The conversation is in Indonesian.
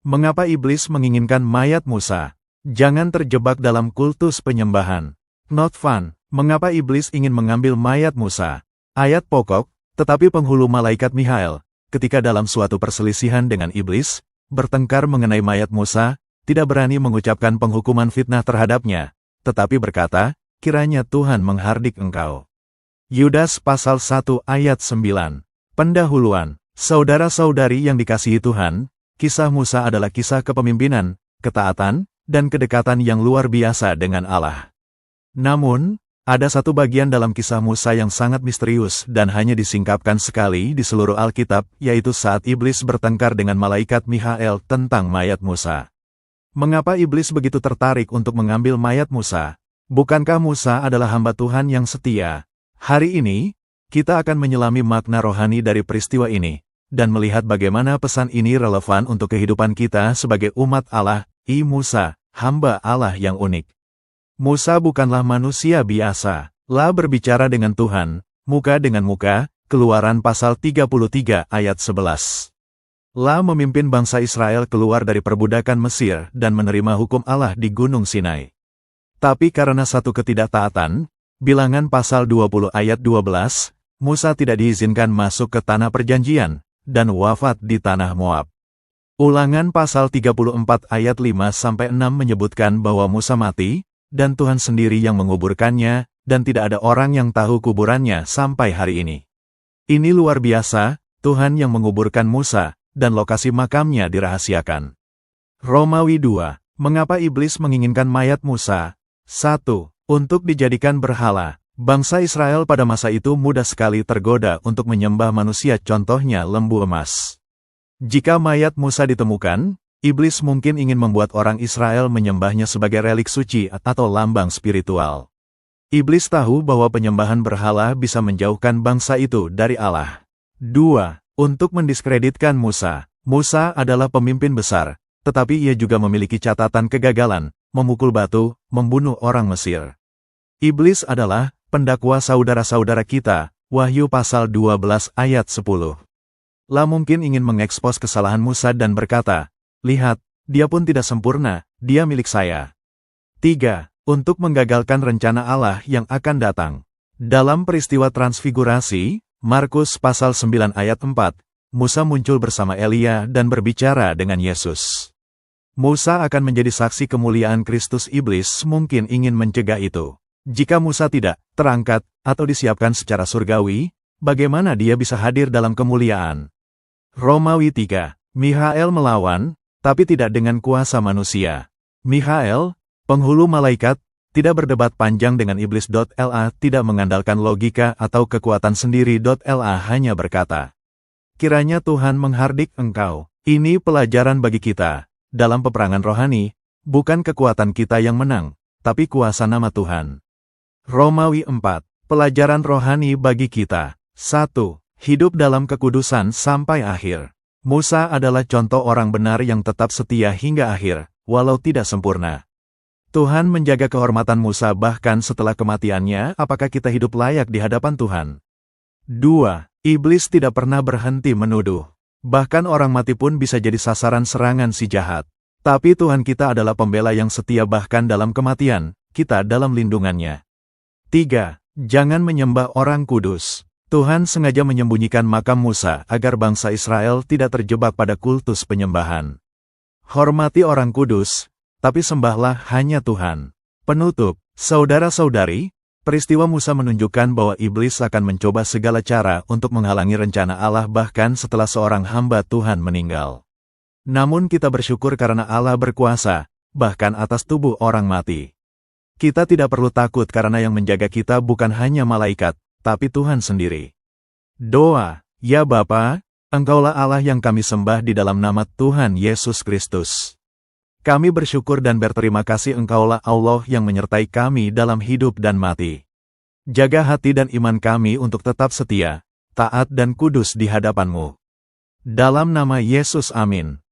Mengapa iblis menginginkan mayat Musa? Jangan terjebak dalam kultus penyembahan. Not fun. Mengapa iblis ingin mengambil mayat Musa? Ayat pokok, tetapi penghulu malaikat Mikhael, ketika dalam suatu perselisihan dengan iblis, bertengkar mengenai mayat Musa, tidak berani mengucapkan penghukuman fitnah terhadapnya, tetapi berkata, kiranya Tuhan menghardik engkau. Yudas pasal 1 ayat 9. Pendahuluan, saudara-saudari yang dikasihi Tuhan, kisah Musa adalah kisah kepemimpinan, ketaatan, dan kedekatan yang luar biasa dengan Allah. Namun, ada satu bagian dalam kisah Musa yang sangat misterius dan hanya disingkapkan sekali di seluruh Alkitab, yaitu saat iblis bertengkar dengan malaikat Mikhael tentang mayat Musa. Mengapa iblis begitu tertarik untuk mengambil mayat Musa? Bukankah Musa adalah hamba Tuhan yang setia? Hari ini, kita akan menyelami makna rohani dari peristiwa ini, dan melihat bagaimana pesan ini relevan untuk kehidupan kita sebagai umat Allah. Musa, hamba Allah yang unik. Musa bukanlah manusia biasa. La berbicara dengan Tuhan, muka dengan muka, Keluaran pasal 33 ayat 11. La memimpin bangsa Israel keluar dari perbudakan Mesir dan menerima hukum Allah di Gunung Sinai. Tapi karena satu ketidaktaatan, Bilangan pasal 20 ayat 12, Musa tidak diizinkan masuk ke tanah perjanjian, dan wafat di tanah Moab. Ulangan pasal 34 ayat 5-6 menyebutkan bahwa Musa mati, dan Tuhan sendiri yang menguburkannya, dan tidak ada orang yang tahu kuburannya sampai hari ini. Ini luar biasa, Tuhan yang menguburkan Musa, dan lokasi makamnya dirahasiakan. Romawi 2. Mengapa iblis menginginkan mayat Musa? 1. Untuk dijadikan berhala. Bangsa Israel pada masa itu mudah sekali tergoda untuk menyembah manusia, contohnya lembu emas. Jika mayat Musa ditemukan, iblis mungkin ingin membuat orang Israel menyembahnya sebagai relik suci atau lambang spiritual. Iblis tahu bahwa penyembahan berhala bisa menjauhkan bangsa itu dari Allah. 2. Untuk mendiskreditkan Musa. Musa adalah pemimpin besar, tetapi ia juga memiliki catatan kegagalan, memukul batu, membunuh orang Mesir. Iblis adalah pendakwa saudara-saudara kita, Wahyu pasal 12 ayat 10. La mungkin ingin mengekspos kesalahan Musa dan berkata, lihat, dia pun tidak sempurna, dia milik saya. 3. Untuk menggagalkan rencana Allah yang akan datang. Dalam peristiwa transfigurasi, Markus pasal 9 ayat 4, Musa muncul bersama Elia dan berbicara dengan Yesus. Musa akan menjadi saksi kemuliaan Kristus. Iblis mungkin ingin mencegah itu. Jika Musa tidak terangkat atau disiapkan secara surgawi, bagaimana dia bisa hadir dalam kemuliaan? Romawi 3. Mikhael melawan, tapi tidak dengan kuasa manusia. Mikhael, penghulu malaikat, tidak berdebat panjang dengan iblis. La tidak mengandalkan logika atau kekuatan sendiri. La hanya berkata, kiranya Tuhan menghardik engkau. Ini pelajaran bagi kita. Dalam peperangan rohani, bukan kekuatan kita yang menang, tapi kuasa nama Tuhan. Romawi 4. Pelajaran rohani bagi kita. 1. Hidup dalam kekudusan sampai akhir. Musa adalah contoh orang benar yang tetap setia hingga akhir, walau tidak sempurna. Tuhan menjaga kehormatan Musa bahkan setelah kematiannya. Apakah kita hidup layak di hadapan Tuhan? 2. Iblis tidak pernah berhenti menuduh. Bahkan orang mati pun bisa jadi sasaran serangan si jahat. Tapi Tuhan kita adalah pembela yang setia bahkan dalam kematian, kita dalam lindungannya. 3. Jangan menyembah orang kudus. Tuhan sengaja menyembunyikan makam Musa agar bangsa Israel tidak terjebak pada kultus penyembahan. Hormati orang kudus, tapi sembahlah hanya Tuhan. Penutup, saudara-saudari, peristiwa Musa menunjukkan bahwa iblis akan mencoba segala cara untuk menghalangi rencana Allah bahkan setelah seorang hamba Tuhan meninggal. Namun kita bersyukur karena Allah berkuasa, bahkan atas tubuh orang mati. Kita tidak perlu takut karena yang menjaga kita bukan hanya malaikat, tapi Tuhan sendiri. Doa, ya Bapa, Engkaulah Allah yang kami sembah di dalam nama Tuhan Yesus Kristus. Kami bersyukur dan berterima kasih Engkaulah Allah yang menyertai kami dalam hidup dan mati. Jaga hati dan iman kami untuk tetap setia, taat dan kudus di hadapan-Mu. Dalam nama Yesus, amin.